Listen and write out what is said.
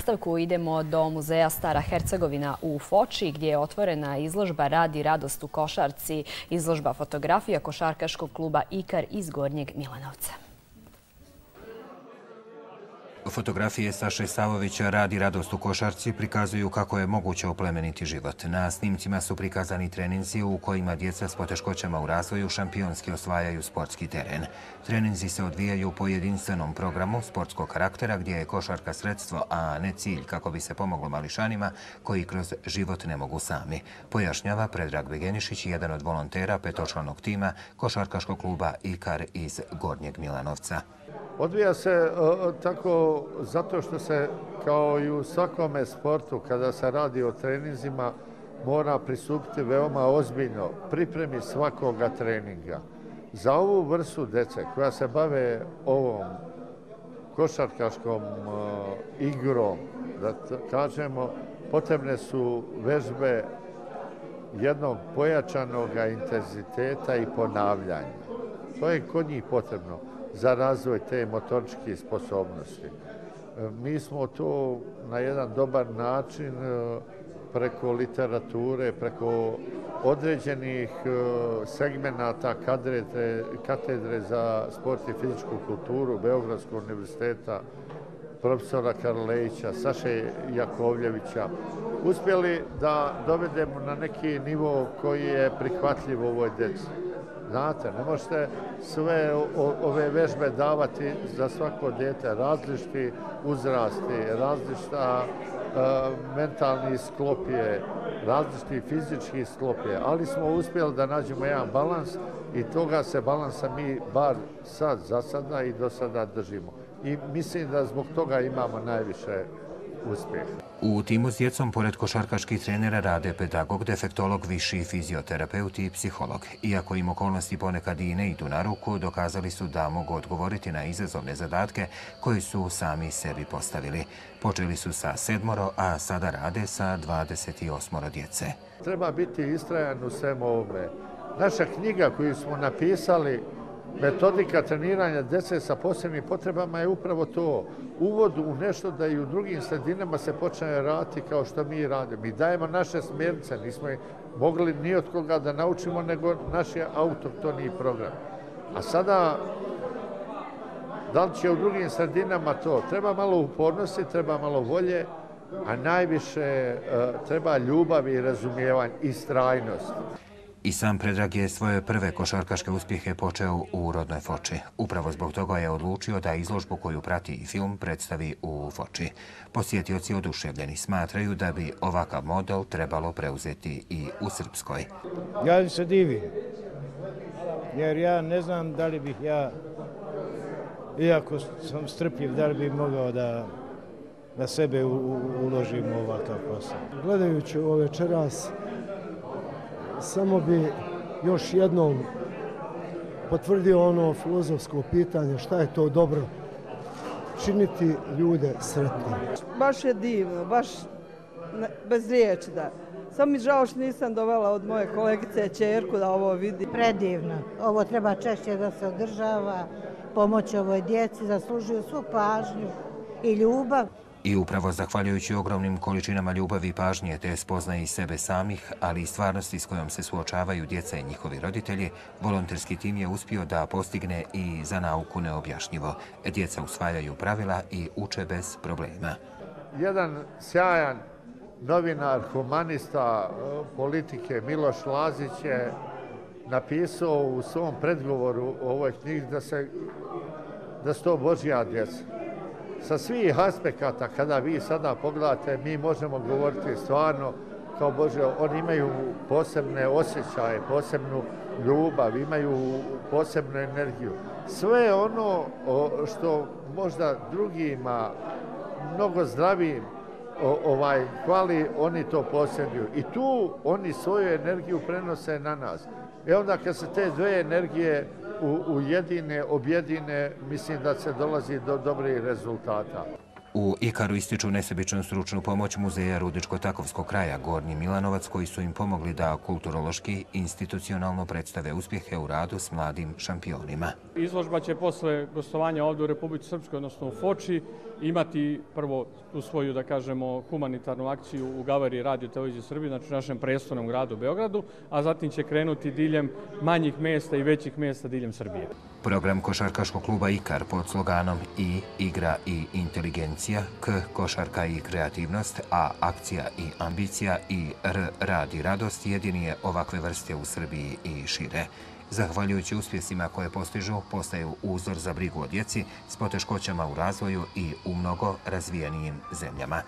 nastavku idemo do muzeja Stara Hercegovina u Foči, gdje je otvorena izložba Rad i radost u košarci, izložba fotografija košarkaškog kluba Ikar iz Gornjeg Milanovca. Fotografije Saše Savovića Rad i radost u košarci prikazuju kako je moguće oplemeniti život. Na snimcima su prikazani treninzi u kojima djeca s poteškoćama u razvoju šampionski osvajaju sportski teren. Treninzi se odvijaju po jedinstvenom programu sportskog karaktera gdje je košarka sredstvo, a ne cilj, kako bi se pomoglo mališanima koji kroz život ne mogu sami. Pojašnjava Predrag Begenišić, jedan od volontera petočlanog tima košarkaškog kluba Ikar iz Gornjeg Milanovca. Odvija se tako zato što se, kao i u svakome sportu, kada se radi o treninzima, mora pristupiti veoma ozbiljno pripremi svakoga treninga. Za ovu vrstu djece koja se bave ovom košarkaškom igrom, da kažemo, potrebne su vežbe jednog pojačanog intenziteta i ponavljanja. To je kod njih potrebno za razvoj te motoričke sposobnosti. Mi smo to na jedan dobar način preko literature, preko određenih segmenata katedre za sport i fizičku kulturu Beogradskog univerziteta, profesora Karlejića, Saše Jakovljevića, uspjeli da dovedemo na neki nivo koji je prihvatljiv ovoj djeci. Znate, ne možete sve ove vežbe davati za svako dijete, različiti uzrasti, različita mentalni sklop je, različiti fizički sklop je, ali smo uspjeli da nađemo jedan balans i toga se balansa mi bar sad, za sada i do sada držimo. I mislim da zbog toga imamo najviše uspjeha. U timu s djecom, pored košarkaških trenera, rade pedagog, defektolog, viši fizioterapeut i psiholog. Iako im okolnosti ponekad i ne idu na ruku, dokazali su da mogu odgovoriti na izazovne zadatke koji su sami sebi postavili. Počeli su sa 7, a sada rade sa 28 djece. Treba biti istrajan u svemu ovome. Naša knjiga koju smo napisali, Metodika treniranja djece sa posebnim potrebama, je upravo to. Uvod u nešto da i u drugim sredinama se počne raditi kao što mi radimo. Mi dajemo naše smjernice, nismo mogli ni od koga da naučimo, nego naš je autohtoni program. A sada, da li će u drugim sredinama to? Treba malo upornosti, treba malo volje, a najviše treba ljubav i razumijevanje i strajnost. I sam Predrag je svoje prve košarkaške uspjehe počeo u rodnoj Foči. Upravo zbog toga je odlučio da izložbu koju prati i film predstavi u Foči. Posjetioci oduševljeni smatraju da bi ovakav model trebalo preuzeti i u Srpskoj. Ja se divim, jer ja ne znam da li bih ja, iako sam strpljiv, da li bih mogao da sebe uložim u ovakav posao. Gledajući ovo večeras, samo bi još jednom potvrdio ono filozofsko pitanje šta je to dobro, činiti ljude sretnim. Baš je divno, baš bez riječi da. Samo mi žao što nisam dovela od moje kolegice ćerku da ovo vidi. Predivno. Ovo treba češće da se održava, pomoć ovoj djeci, zaslužuju svu pažnju i ljubav. I upravo zahvaljujući ogromnim količinama ljubavi i pažnje te spoznaje i sebe samih, ali i stvarnosti s kojom se suočavaju djeca i njihovi roditelji, volonterski tim je uspio da postigne i za nauku neobjašnjivo. Djeca usvajaju pravila i uče bez problema. Jedan sjajan novinar, humanista politike Miloš Lazić je napisao u svom predgovoru o ovoj knjigi da su to Božja djeca. Sa svih aspekata, kada vi sada pogledate, mi možemo govoriti stvarno kao Bože, oni imaju posebne osjećaje, posebnu ljubav, imaju posebnu energiju. Sve ono što možda drugima mnogo zdravijim hvali, oni to posjeduju. I tu oni svoju energiju prenose na nas. I onda kad se te dve energije ujedine, objedine, mislim da se dolazi do dobrih rezultata. U Ikaru ističu nesebičnu stručnu pomoć Muzeja Rudničko-Takovskog kraja Gornji Milanovac, koji su im pomogli da kulturološki institucionalno predstave uspjehe u radu s mladim šampionima. Izložba će posle gostovanja ovdje u Republici Srpskoj, odnosno u Foči, imati prvo tu svoju, da kažemo, humanitarnu akciju u Galeriji Radio Televizije Srbije, znači u našem prestolnom gradu Beogradu, a zatim će krenuti diljem manjih mjesta i većih mjesta diljem Srbije. Program košarkaškog kluba Ikar pod sloganom I, igra i inteligencija, K, košarka i kreativnost, A, akcija i ambicija i R, rad i radost jedini je ovakve vrste u Srbiji i šire. Zahvaljujući uspjesima koje postižu, postaju uzor za brigu o djeci s poteškoćama u razvoju i u mnogo razvijenijim zemljama.